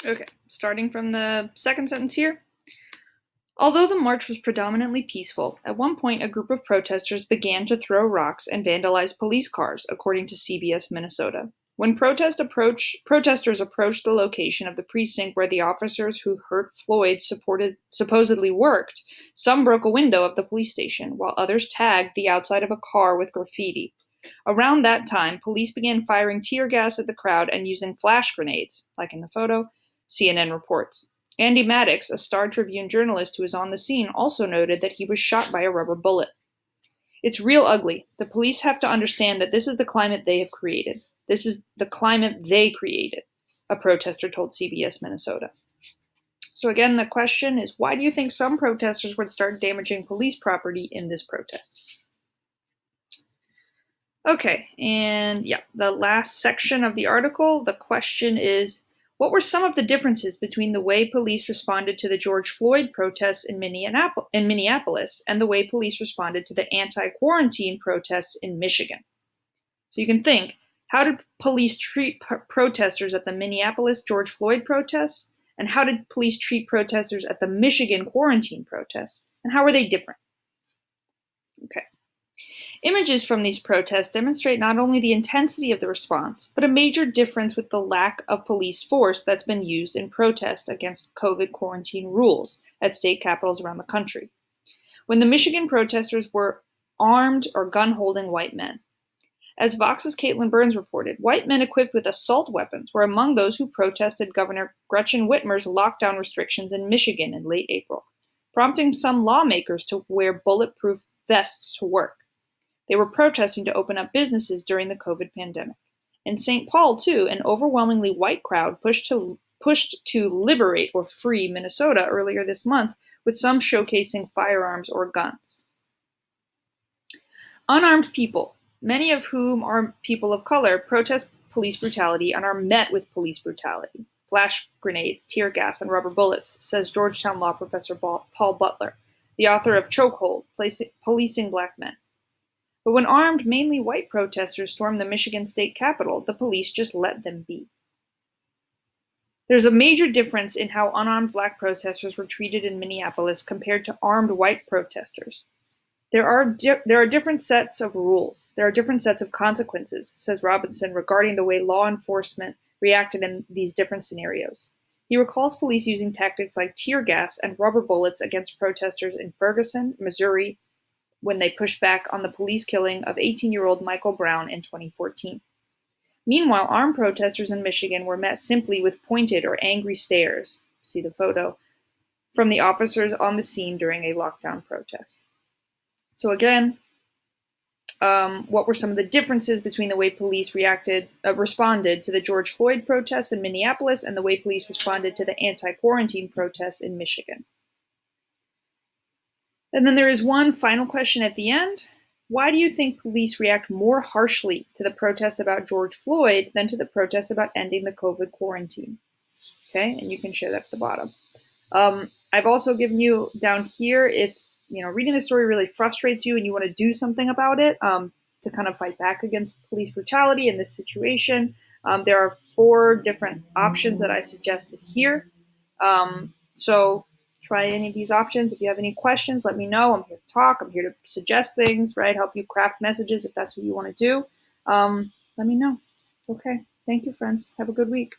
Okay, starting from the second sentence here. Although the march was predominantly peaceful, at one point a group of protesters began to throw rocks and vandalize police cars, according to CBS Minnesota. When protesters approached the location of the precinct where the officers who hurt Floyd supposedly worked, some broke a window of the police station, while others tagged the outside of a car with graffiti. Around that time, police began firing tear gas at the crowd and using flash grenades, like in the photo, CNN reports. Andy Maddox, a Star Tribune journalist who was on the scene, also noted that he was shot by a rubber bullet. It's real ugly. The police have to understand that this is the climate they have created. This is the climate they created, a protester told CBS Minnesota. So again, the question is, why do you think some protesters would start damaging police property in this protest? Okay, and yeah, the last section of the article, the question is, what were some of the differences between the way police responded to the George Floyd protests in Minneapolis and the way police responded to the anti-quarantine protests in Michigan? So you can think, how did police treat protesters at the Minneapolis George Floyd protests? And how did police treat protesters at the Michigan quarantine protests? And how were they different? Okay. Images from these protests demonstrate not only the intensity of the response, but a major difference with the lack of police force that's been used in protest against COVID quarantine rules at state capitals around the country. When the Michigan protesters were armed or gun-holding white men. As Vox's Caitlin Burns reported, white men equipped with assault weapons were among those who protested Governor Gretchen Whitmer's lockdown restrictions in Michigan in late April, prompting some lawmakers to wear bulletproof vests to work. They were protesting to open up businesses during the COVID pandemic. In St. Paul, too, an overwhelmingly white crowd pushed to liberate or free Minnesota earlier this month, with some showcasing firearms or guns. Unarmed people, many of whom are people of color, protest police brutality and are met with police brutality. Flash grenades, tear gas, and rubber bullets, says Georgetown law professor Paul Butler, the author of Chokehold, Policing Black Men. But when armed, mainly white protesters stormed the Michigan state capitol, the police just let them be. There's a major difference in how unarmed black protesters were treated in Minneapolis compared to armed white protesters. There are different sets of rules. There are different sets of consequences, says Robinson, regarding the way law enforcement reacted in these different scenarios. He recalls police using tactics like tear gas and rubber bullets against protesters in Ferguson, Missouri, when they pushed back on the police killing of 18-year-old Michael Brown in 2014. Meanwhile, armed protesters in Michigan were met simply with pointed or angry stares, see the photo, from the officers on the scene during a lockdown protest. So again, what were some of the differences between the way police responded to the George Floyd protests in Minneapolis and the way police responded to the anti-quarantine protests in Michigan? And then there is one final question at the end. Why do you think police react more harshly to the protests about George Floyd than to the protests about ending the COVID quarantine? Okay, and you can share that at the bottom. I've also given you down here, if reading the story really frustrates you and you want to do something about it to kind of fight back against police brutality in this situation, there are 4 different options that I suggested here. So try any of these options. If you have any questions, let me know. I'm here to talk. I'm here to suggest things, right? Help you craft messages if that's what you want to do. Let me know. Okay. Thank you, friends. Have a good week.